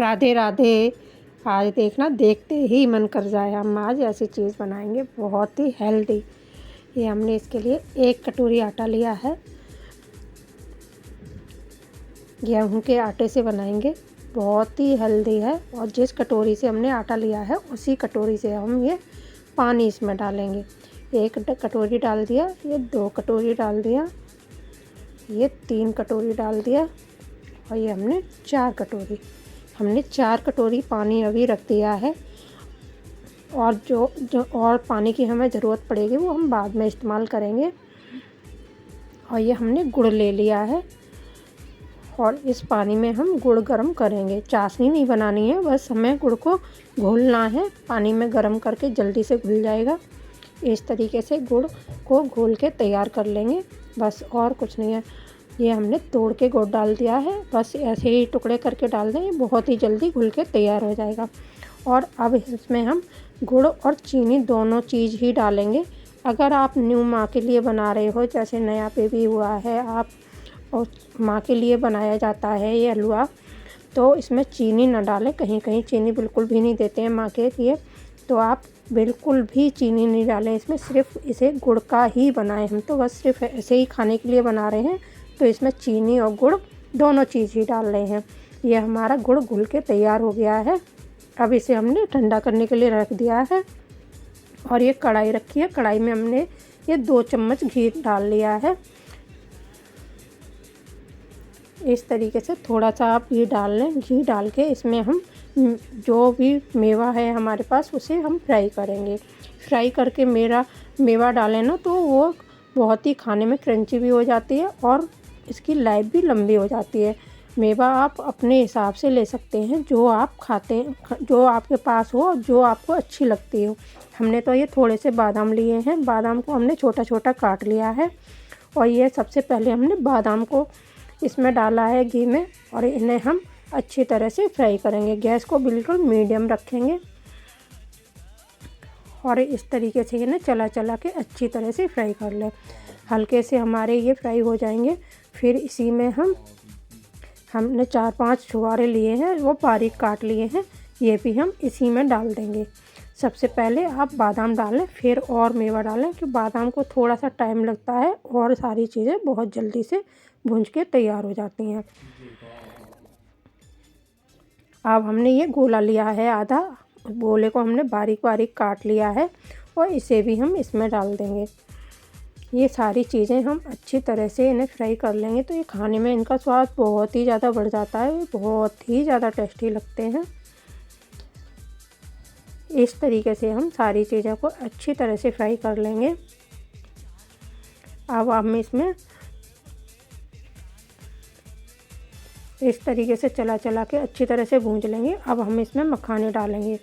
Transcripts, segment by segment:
राधे राधे। आज देखना देखते ही मन कर जाए। हम आज ऐसी चीज़ बनाएंगे बहुत ही हेल्दी। ये हमने इसके लिए 1 कटोरी आटा लिया है। गेहूं के आटे से बनाएंगे, बहुत ही हेल्दी है। और जिस कटोरी से हमने आटा लिया है उसी कटोरी से हम ये पानी इसमें डालेंगे। 1 कटोरी डाल दिया, ये 2 कटोरी डाल दिया, ये 3 कटोरी डाल दिया और ये हमने 4 कटोरी पानी अभी रख दिया है। और जो और पानी की हमें ज़रूरत पड़ेगी वो हम बाद में इस्तेमाल करेंगे। और ये हमने गुड़ ले लिया है और इस पानी में हम गुड़ गरम करेंगे। चाशनी नहीं बनानी है, बस हमें गुड़ को घोलना है। पानी में गरम करके जल्दी से घुल जाएगा। इस तरीके से गुड़ को घोल के तैयार कर लेंगे, बस और कुछ नहीं है। ये हमने तोड़ के गुड़ डाल दिया है, बस ऐसे ही टुकड़े करके डाल दें, बहुत ही जल्दी घुल के तैयार हो जाएगा। और अब इसमें हम गुड़ और चीनी दोनों चीज़ ही डालेंगे। अगर आप न्यू माँ के लिए बना रहे हो, जैसे नया बेबी हुआ है आप और माँ के लिए बनाया जाता है ये हलवा, तो इसमें चीनी ना डालें। कहीं कहीं चीनी बिल्कुल भी नहीं देते हैं माँ के लिए, तो आप बिल्कुल भी चीनी नहीं डालें इसमें। सिर्फ इसे गुड़ का ही बनाएं। हम तो बस सिर्फ ऐसे ही खाने के लिए बना रहे हैं, तो इसमें चीनी और गुड़ दोनों चीज़ ही डाल रहे हैं। ये हमारा गुड़ घुल के तैयार हो गया है। अब इसे हमने ठंडा करने के लिए रख दिया है। और ये कढ़ाई रखी है, कढ़ाई में हमने ये 2 चम्मच घी डाल लिया है। इस तरीके से थोड़ा सा आप घी डाल लें। घी डाल के इसमें हम जो भी मेवा है हमारे पास उसे हम फ्राई करेंगे। फ्राई करके मेवा डालें ना, तो वो बहुत ही खाने में क्रंची भी हो जाती है और इसकी लाइफ भी लंबी हो जाती है। मेवा आप अपने हिसाब से ले सकते हैं, जो आप खाते हैं, जो आपके पास हो, जो आपको अच्छी लगती हो। हमने तो ये थोड़े से बादाम लिए हैं। बादाम को हमने छोटा छोटा काट लिया है और ये सबसे पहले हमने बादाम को इसमें डाला है घी में और इन्हें हम अच्छी तरह से फ्राई करेंगे। गैस को बिल्कुल मीडियम रखेंगे और इस तरीके से इन्हें चला चला के अच्छी तरह से फ्राई कर लें। हल्के से हमारे ये फ्राई हो जाएंगे। फिर इसी में हमने 4-5 छुहारे लिए हैं, वो बारीक काट लिए हैं, ये भी हम इसी में डाल देंगे। सबसे पहले आप बादाम डालें, फिर और मेवा डालें, कि बादाम को थोड़ा सा टाइम लगता है और सारी चीज़ें बहुत जल्दी से भूंज के तैयार हो जाती हैं। अब हमने ये गोला लिया है आधा, गोले को हमने बारीक बारीक काट लिया है और इसे भी हम इसमें डाल देंगे। ये सारी चीज़ें हम अच्छी तरह से इन्हें फ्राई कर लेंगे, तो ये खाने में इनका स्वाद बहुत ही ज़्यादा बढ़ जाता है। ये बहुत ही ज़्यादा टेस्टी लगते हैं। इस तरीके से हम सारी चीज़ों को अच्छी तरह से फ्राई कर लेंगे। अब हम इसमें इस तरीके से चला चला के अच्छी तरह से भूंज लेंगे। अब हम इसमें मखाने डालेंगे।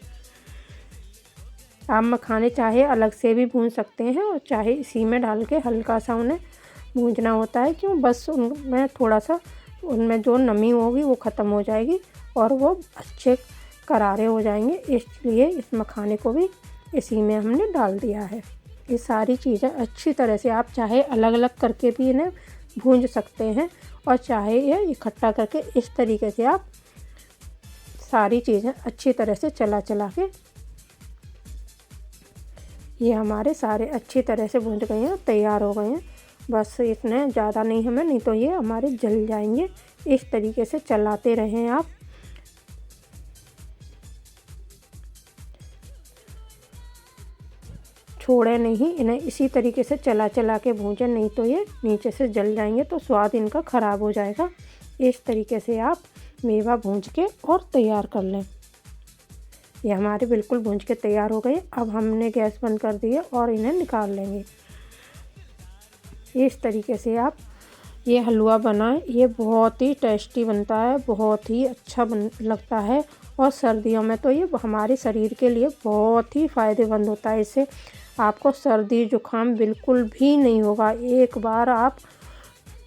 आप मखाने चाहे अलग से भी भून सकते हैं और चाहे इसी में डाल के हल्का सा उन्हें भूंजना होता है। क्यों, बस उनमें थोड़ा सा उनमें जो नमी होगी वो ख़त्म हो जाएगी और वो अच्छे करारे हो जाएंगे। इसलिए इस मखाने को भी इसी में हमने डाल दिया है। ये सारी चीज़ें अच्छी तरह से आप चाहे अलग अलग करके भी इन्हें भूंज सकते हैं और चाहे ये इकट्ठा करके इस तरीके से आप सारी चीज़ें अच्छी तरह से चला चला के ये हमारे सारे अच्छी तरह से भूंज गए हैं, तैयार हो गए हैं। बस इतने ज़्यादा नहीं हमें, नहीं तो ये हमारे जल जाएंगे। इस तरीके से चलाते रहें आप। छोड़े नहीं इन्हें, इसी तरीके से चला चला के भूंजें, नहीं तो ये नीचे से जल जाएंगे तो स्वाद इनका ख़राब हो जाएगा। इस तरीके से आप मेवा भूंज के और तैयार कर लें। ये हमारे बिल्कुल भूंज के तैयार हो गए। अब हमने गैस बंद कर दी है और इन्हें निकाल लेंगे। इस तरीके से आप ये हलवा बनाएं। ये बहुत ही टेस्टी बनता है, बहुत ही अच्छा लगता है। और सर्दियों में तो ये हमारे शरीर के लिए बहुत ही फ़ायदेमंद होता है। इससे आपको सर्दी जुकाम बिल्कुल भी नहीं होगा। एक बार आप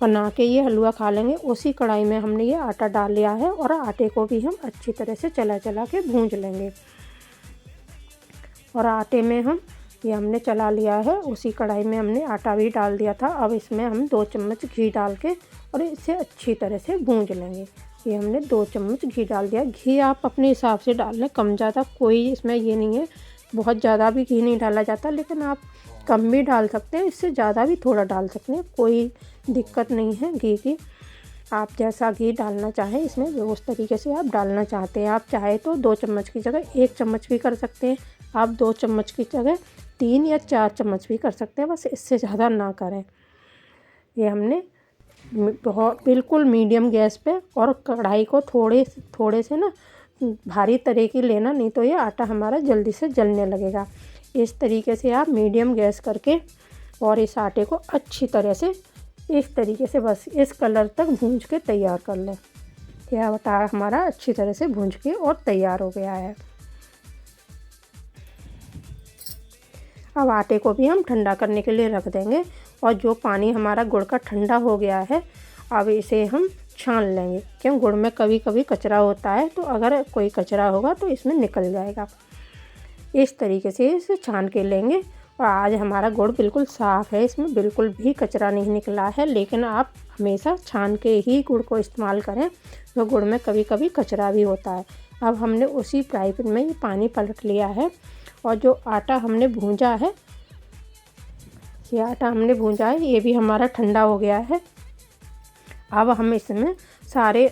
बना के ये हलवा खा लेंगे। उसी कढ़ाई में हमने ये आटा डाल लिया है और आटे को भी हम अच्छी तरह से चला चला के भूंज लेंगे। और आटे में हमने चला लिया है, उसी कढ़ाई में हमने आटा भी डाल दिया था। अब इसमें हम 2 चम्मच घी डाल के और इसे अच्छी तरह से भूंज लेंगे। ये हमने 2 चम्मच घी डाल दिया। घी आप अपने हिसाब से डाल लें, कम ज़्यादा कोई इसमें ये नहीं है, बहुत ज़्यादा भी घी नहीं डाला जाता, लेकिन आप कम भी डाल सकते हैं, इससे ज़्यादा भी थोड़ा डाल सकते हैं, कोई दिक्कत नहीं है घी की। आप जैसा घी डालना चाहें इसमें उस तरीके से आप डालना चाहते हैं। आप चाहे तो 2 चम्मच की जगह 1 चम्मच भी कर सकते हैं, आप 2 चम्मच की जगह 3 या 4 चम्मच भी कर सकते हैं, बस इससे ज़्यादा ना करें। ये हमने बहुत बिल्कुल मीडियम गैस पे, और कढ़ाई को थोड़े से ना भारी तरह की लेना, नहीं तो ये आटा हमारा जल्दी से जलने लगेगा। इस तरीके से आप मीडियम गैस करके और इस आटे को अच्छी तरह से इस तरीके से बस इस कलर तक भूंज के तैयार कर लें। यह आटा हमारा अच्छी तरह से भूंज के और तैयार हो गया है। अब आटे को भी हम ठंडा करने के लिए रख देंगे, और जो पानी हमारा गुड़ का ठंडा हो गया है, अब इसे हम छान लेंगे। क्यों, गुड़ में कभी कभी कचरा होता है, तो अगर कोई कचरा होगा तो इसमें निकल जाएगा। इस तरीके से इसे छान के लेंगे। और आज हमारा गुड़ बिल्कुल साफ़ है, इसमें बिल्कुल भी कचरा नहीं निकला है, लेकिन आप हमेशा छान के ही गुड़ को इस्तेमाल करें, तो गुड़ में कभी कभी कचरा भी होता है। अब हमने उसी फ्राई पैन में ये पानी पलट लिया है, और जो आटा हमने भूंजा है, ये भी हमारा ठंडा हो गया है। अब हम इसमें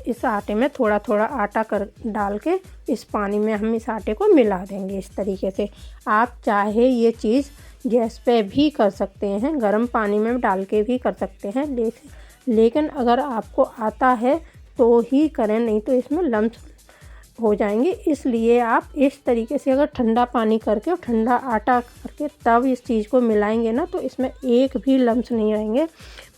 इस आटे में थोड़ा थोड़ा आटा डाल के इस पानी में हम इस आटे को मिला देंगे इस तरीके से। आप चाहे ये चीज़ गैस पे भी कर सकते हैं, गर्म पानी में डाल के भी कर सकते हैं, लेकिन अगर आपको आता है तो ही करें, नहीं तो इसमें लम्स हो जाएंगे। इसलिए आप इस तरीके से अगर ठंडा पानी करके और ठंडा आटा करके तब इस चीज़ को मिलाएंगे ना, तो इसमें एक भी लम्स नहीं रहेंगे,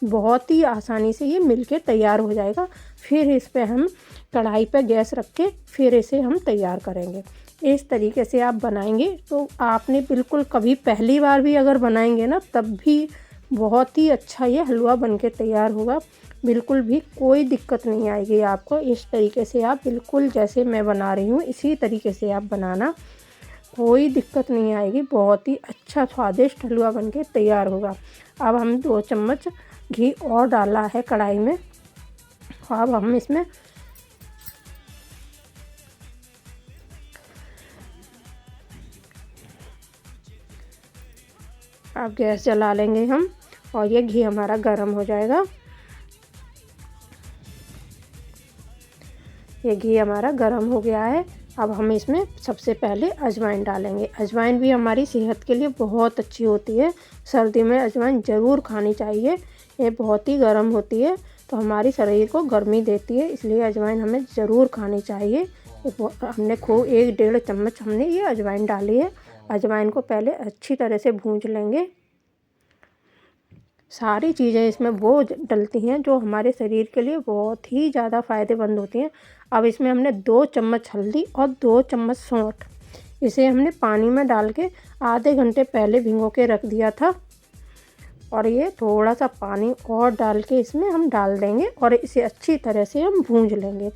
बहुत ही आसानी से ये मिलके तैयार हो जाएगा। फिर इस पे हम कढ़ाई पे गैस रख के फिर इसे हम तैयार करेंगे। इस तरीके से आप बनाएंगे तो आपने बिल्कुल कभी पहली बार भी अगर बनाएंगे ना, तब भी बहुत ही अच्छा ये हलवा बनके तैयार होगा। बिल्कुल भी कोई दिक्कत नहीं आएगी आपको। इस तरीके से आप बिल्कुल जैसे मैं बना रही हूँ इसी तरीके से आप बनाना, कोई दिक्कत नहीं आएगी। बहुत ही अच्छा स्वादिष्ट हलवा बनके तैयार होगा। अब हम 2 चम्मच घी और डाला है कढ़ाई में। अब हम इसमें अब गैस जला लेंगे हम, और ये घी हमारा गर्म हो जाएगा। ये घी हमारा गर्म हो गया है। अब हम इसमें सबसे पहले अजवाइन डालेंगे। अजवाइन भी हमारी सेहत के लिए बहुत अच्छी होती है। सर्दी में अजवाइन ज़रूर खानी चाहिए। ये बहुत ही गर्म होती है, तो हमारी शरीर को गर्मी देती है, इसलिए अजवाइन हमें ज़रूर खानी चाहिए। हमने खूब 1-1.5 चम्मच हमने ये अजवाइन डाली है। अजवाइन को पहले अच्छी तरह से भूंज लेंगे। सारी चीज़ें इसमें वो डलती हैं जो हमारे शरीर के लिए बहुत ही ज़्यादा फ़ायदेमंद होती हैं। अब इसमें हमने 2 चम्मच हल्दी और 2 चम्मच सौंठ, इसे हमने पानी में डाल के आधे घंटे पहले भिगो के रख दिया था, और ये थोड़ा सा पानी और डाल के इसमें हम डाल देंगे, और इसे अच्छी तरह से हम भूंज लेंगे।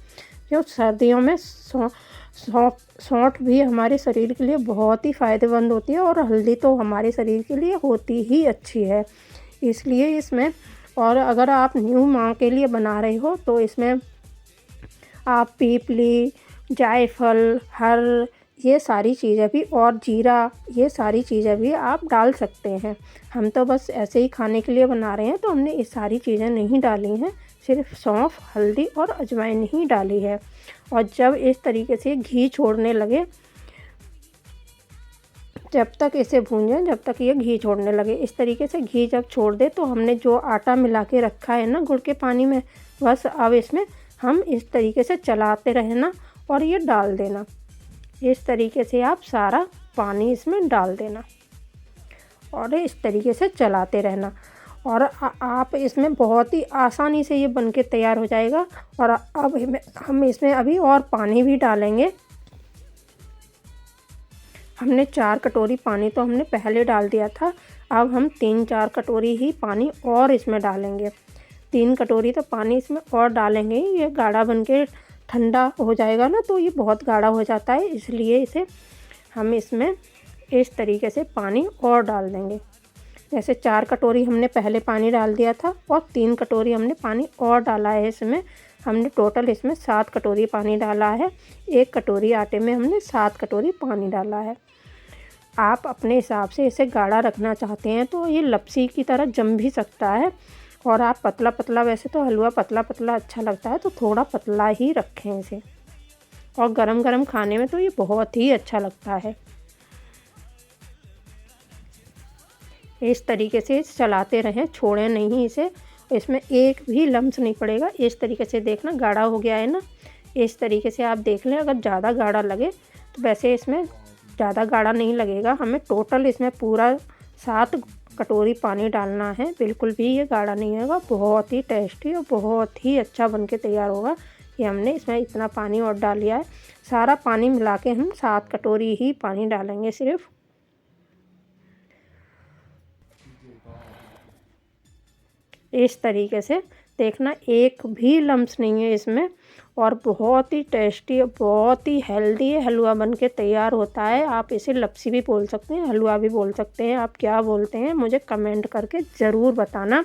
जो सर्दियों में सौंठ भी हमारे शरीर के लिए बहुत ही फ़ायदेमंद होती है, और हल्दी तो हमारे शरीर के लिए होती ही अच्छी है, इसलिए इसमें। और अगर आप न्यू माँ के लिए बना रहे हो तो इसमें आप पीपली, जायफल, हर ये सारी चीज़ें भी, और जीरा, ये सारी चीज़ें भी आप डाल सकते हैं। हम तो बस ऐसे ही खाने के लिए बना रहे हैं, तो हमने ये सारी चीज़ें नहीं डाली हैं, सिर्फ सौंफ, हल्दी और अजवाइन ही डाली है। और जब इस तरीके से घी छोड़ने लगे, जब तक इसे भूंजें, जब तक ये घी छोड़ने लगे, इस तरीके से घी जब छोड़ दे, तो हमने जो आटा मिला के रखा है ना गुड़ के पानी में, बस अब इसमें हम इस तरीके से चलाते रहना और ये डाल देना। इस तरीके से आप सारा पानी इसमें डाल देना और इस तरीके से चलाते रहना, और आप इसमें बहुत ही आसानी से ये बनके तैयार हो जाएगा। और अब हम इसमें अभी और पानी भी डालेंगे। हमने 4 कटोरी पानी तो हमने पहले डाल दिया था, अब हम 3-4 कटोरी ही पानी और इसमें डालेंगे। 3 कटोरी तो पानी इसमें और डालेंगे। ये गाढ़ा बनके ठंडा हो जाएगा ना, तो ये बहुत गाढ़ा हो जाता है, इसलिए इसे हम इसमें इस तरीके से पानी और डाल देंगे। जैसे 4 कटोरी हमने पहले पानी डाल दिया था, और 3 कटोरी हमने पानी और डाला है इसमें। हमने टोटल इसमें 7 कटोरी पानी डाला है। 1 कटोरी आटे में हमने 7 कटोरी पानी डाला है। आप अपने हिसाब से इसे गाढ़ा रखना चाहते हैं तो ये लपसी की तरह जम भी सकता है, और आप पतला पतला, वैसे तो हलवा पतला पतला अच्छा लगता है तो थोड़ा पतला ही रखें इसे, और गरम गरम खाने में तो ये बहुत ही अच्छा लगता है। इस तरीके से चलाते रहें, छोड़ें नहीं इसे, इसमें एक भी लम्स नहीं पड़ेगा। इस तरीके से देखना गाढ़ा हो गया है ना, इस तरीके से आप देख लें। अगर ज़्यादा गाढ़ा लगे तो वैसे इसमें ज़्यादा गाढ़ा नहीं लगेगा, हमें टोटल इसमें पूरा 7 कटोरी पानी डालना है, बिल्कुल भी ये गाढ़ा नहीं होगा। बहुत ही टेस्टी और बहुत ही अच्छा बनके तैयार होगा। ये हमने इसमें इतना पानी और डाल लिया है। सारा पानी मिला के हम 7 कटोरी ही पानी डालेंगे सिर्फ। इस तरीके से देखना, एक भी लम्स नहीं है इसमें, और बहुत ही टेस्टी और बहुत ही हेल्दी हलवा बनके तैयार होता है। आप इसे लपसी भी बोल सकते हैं, हलवा भी बोल सकते हैं, आप क्या बोलते हैं मुझे कमेंट करके ज़रूर बताना।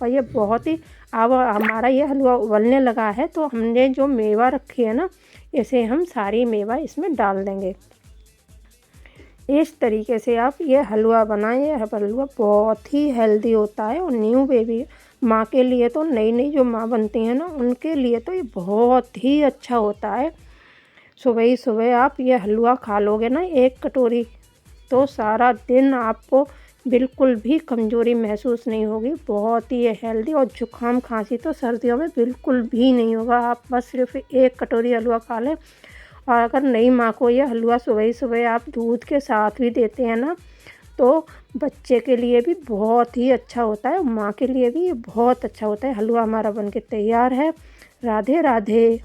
और ये बहुत ही, अब हमारा ये हलवा उबलने लगा है तो हमने जो मेवा रखी है ना, इसे हम सारी मेवा इसमें डाल देंगे। इस तरीके से आप ये हलवा बनाएं। ये हलवा बहुत ही हेल्दी होता है, और न्यू बेबी माँ के लिए तो, नई नई जो माँ बनती हैं ना, उनके लिए तो ये बहुत ही अच्छा होता है। सुबह ही सुबह आप ये हलवा खा लोगे ना 1 कटोरी, तो सारा दिन आपको बिल्कुल भी कमज़ोरी महसूस नहीं होगी। बहुत ही हेल्दी, और जुकाम खांसी तो सर्दियों में बिल्कुल भी नहीं होगा। आप बस सिर्फ 1 कटोरी हलवा खा लें। और अगर नई माँ को ये हलवा सुबह ही सुबह आप दूध के साथ भी देते हैं ना, तो बच्चे के लिए भी बहुत ही अच्छा होता है, माँ के लिए भी ये बहुत अच्छा होता है। हलवा हमारा बनके तैयार है। राधे राधे।